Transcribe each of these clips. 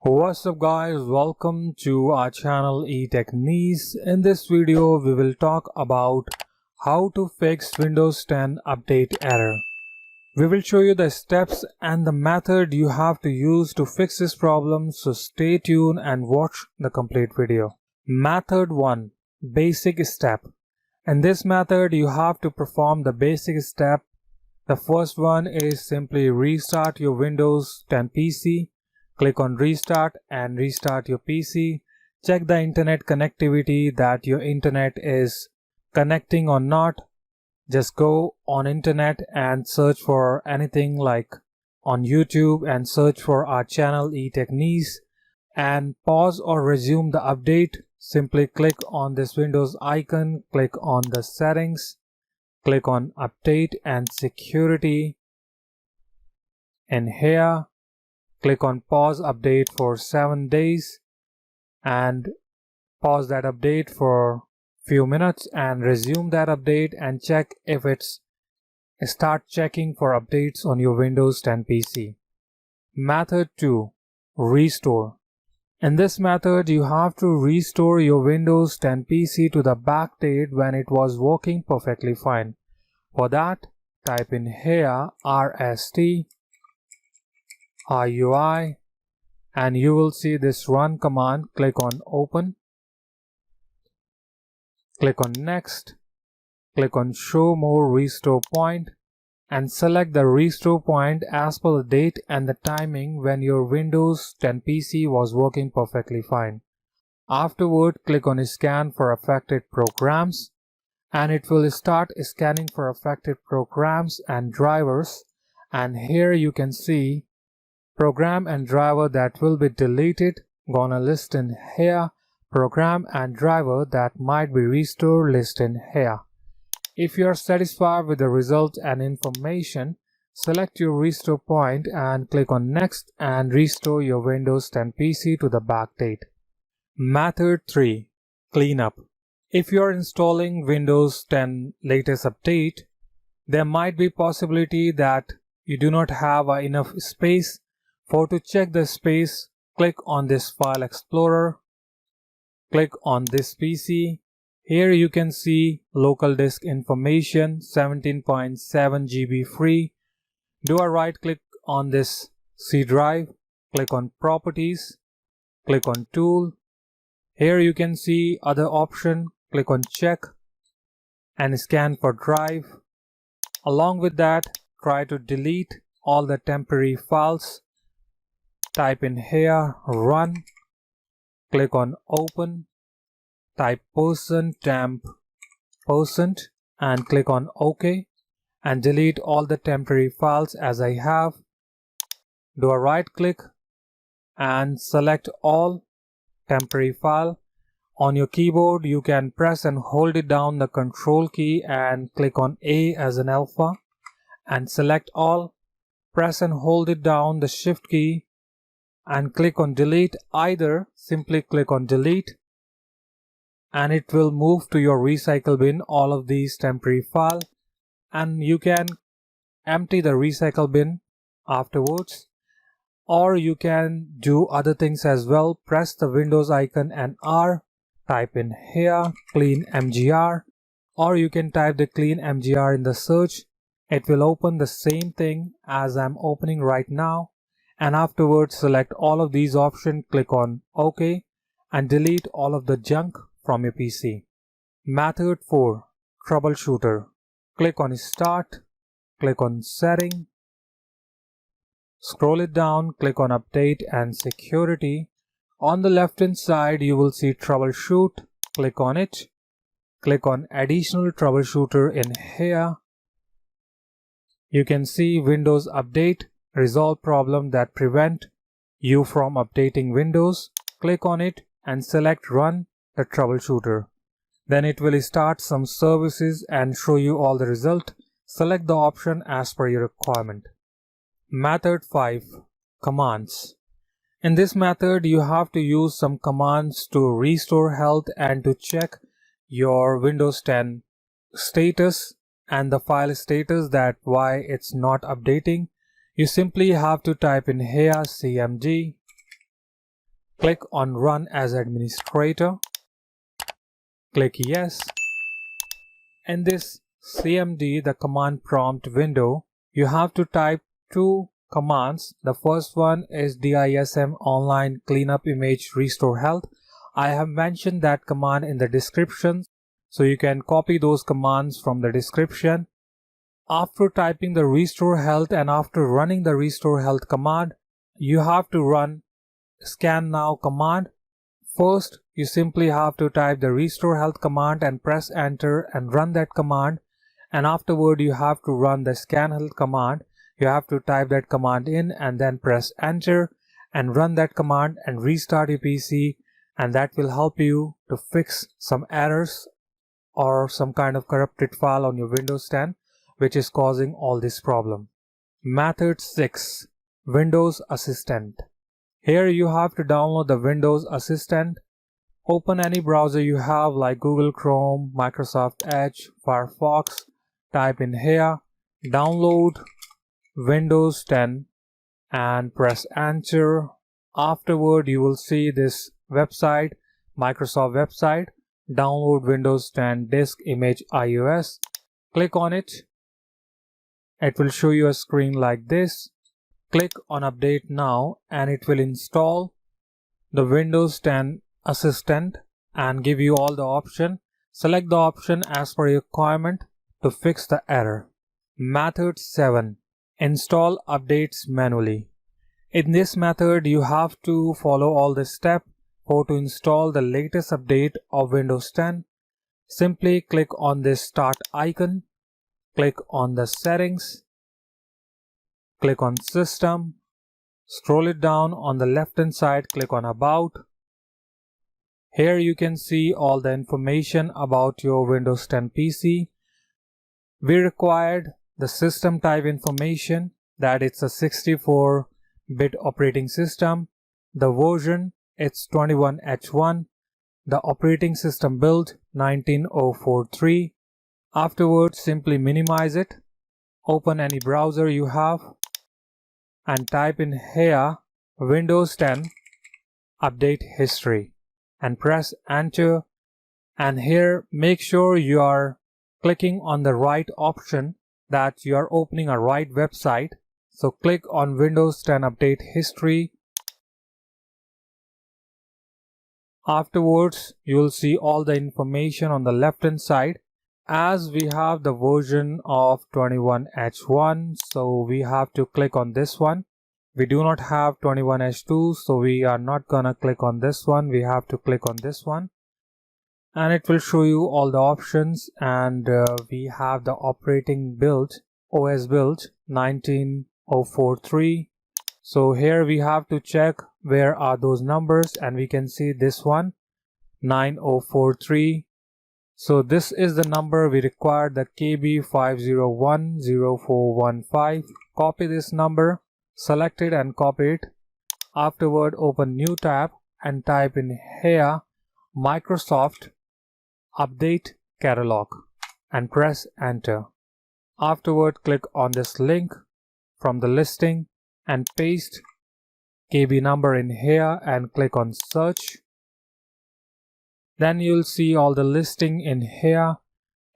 What's up guys, welcome to our channel eTechniz. In this video we will talk about how to fix Windows 10 update error. We will show you the steps and the method you have to use to fix this problem, so stay tuned and watch the complete video. Method 1. Basic step. In this method you have to perform the basic step. The first one is simply restart your Windows 10 PC. Click on restart and restart your PC. Check the internet connectivity, that your internet is connecting or not. Just go on internet and search for anything like on YouTube and search for our channel eTechniz and pause or resume the update. Simply click on this Windows icon, click on the settings, click on update and security. In here, click on pause update for 7 days and pause that update for few minutes and resume that update and check if start checking for updates on your Windows 10 PC. Method 2. Restore. In this method you have to restore your Windows 10 PC to the back date when it was working perfectly fine. For that, type in here rst RUI and you will see this run command. Click on open, click on next, click on show more restore point and select the restore point as per the date and the timing when your Windows 10 PC was working perfectly fine. Afterward, click on scan for affected programs and it will start scanning for affected programs and drivers, and here you can see program and driver that will be deleted. Gonna list in here. Program and driver that might be restored, list in here. If you are satisfied with the result and information, select your restore point and click on next and restore your Windows 10 PC to the back date. Method 3. Cleanup. If you are installing Windows 10 latest update, there might be possibility that you do not have enough space. To check the space, click on this File Explorer, click on this PC. Here you can see local disk information 17.7 GB free. Do a right click on this C drive, click on Properties, click on Tool. Here you can see other option, click on Check and scan for drive. Along with that, try to delete all the temporary files. Type in here run, click on open, type %temp% and click on OK and delete all the temporary files as I have. Do a right click and select all temporary file. On your keyboard you can press and hold it down the control key and click on A as an alpha and select all. Press and hold it down the shift key and click on delete. Either simply click on delete and it will move to your recycle bin all of these temporary files, and you can empty the recycle bin afterwards, or you can do other things as well. Press the Windows icon and R, type in here clean mgr, or you can type the clean mgr in the search. It will open the same thing as I'm opening right now. And afterwards select all of these options, click on OK and delete all of the junk from your PC. Method 4. Troubleshooter. Click on Start, click on Setting, scroll it down, click on Update and Security. On the left hand side you will see Troubleshoot, click on it, click on Additional Troubleshooter in here. You can see Windows Update, resolve problem that prevent you from updating Windows. Click on it and select Run the Troubleshooter. Then it will start some services and show you all the result. Select the option as per your requirement. Method 5. Commands. In this method you have to use some commands to restore health and to check your Windows 10 status and the file status, that why it's not updating. You simply have to type in here cmd Click on Run as Administrator. Click Yes. In this CMD, the command prompt window, you have to type two commands. The first one is DISM online cleanup image restore health. I have mentioned that command in the description, so you can copy those commands from the description. After typing the restore health and after running the restore health command, you have to run scan now command. First, you simply have to type the restore health command and press enter and run that command, and afterward you have to run the scan health command. You have to type that command in and then press enter and run that command and restart your PC, and that will help you to fix some errors or some kind of corrupted file on your Windows 10 which is causing all this problem. Method 6. Windows Assistant. Here you have to download the Windows Assistant. Open any browser you have like Google Chrome, Microsoft Edge, Firefox. Type in here, download Windows 10 and press enter. Afterward you will see this website, Microsoft website, download Windows 10 disk image iOS. Click on it. It will show you a screen like this. Click on update now and it will install the Windows 10 Assistant and give you all the option. Select the option as per your requirement to fix the error. Method 7. Install updates manually. In this method you have to follow all the steps to install the latest update of Windows 10. Simply click on this start icon. Click on the settings. Click on system. Scroll it down on the left hand side. Click on about. Here you can see all the information about your Windows 10 PC. We required the system type information, that it's a 64-bit operating system. The version, it's 21H1. The operating system build 19043. Afterwards, simply minimize it. Open any browser you have and type in here Windows 10 update history and press enter. And here make sure you are clicking on the right option, that you are opening a right website. So click on Windows 10 update history. Afterwards you will see all the information on the left hand side. As we have the version of 21H1, so we have to click on this one. We do not have 21H2, so we are not gonna click on this one. We have to click on this one and it will show you all the options. And we have the operating build, OS build 19043. So here we have to check where are those numbers, and we can see this one 9043. So this is the number we require, the KB5010415. Copy this number, select it and copy it. Afterward open new tab and type in here Microsoft Update Catalog and press enter. Afterward click on this link from the listing and paste KB number in here and click on search. Then you'll see all the listing in here.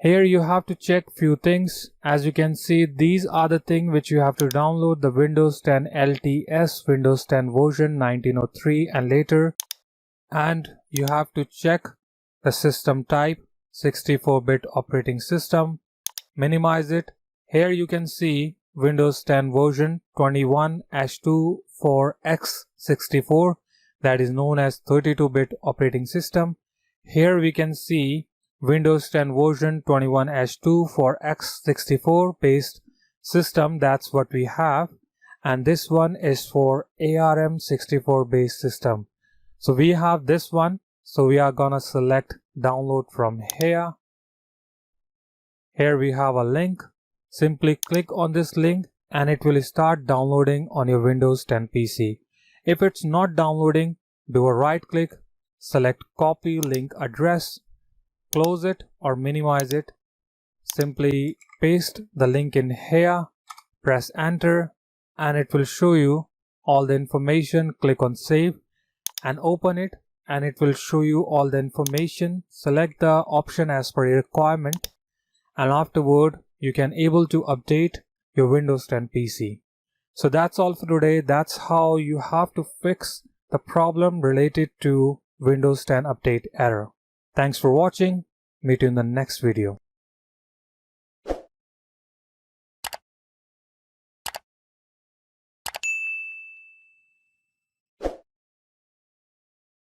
Here you have to check few things. As you can see, these are the things which you have to download: the Windows 10 LTS, Windows 10 version 1903 and later. And you have to check the system type, 64-bit operating system. Minimize it. Here you can see Windows 10 version 21H2 for x64, that is known as 32-bit operating system. Here we can see Windows 10 version 21H2 for x64 based system, that's what we have. And this one is for ARM64 based system. So we have this one. So we are gonna select download from here. Here we have a link. Simply click on this link and it will start downloading on your Windows 10 PC. If it's not downloading, do a right click, select copy link address, close it or minimize it. Simply paste the link in here, press enter, and it will show you all the information. Click on save and open it, and it will show you all the information. Select the option as per your requirement, and afterward you can able to update your Windows 10 PC. So that's all for today. That's how you have to fix the problem related to Windows 10 update error. Thanks for watching. Meet you in the next video.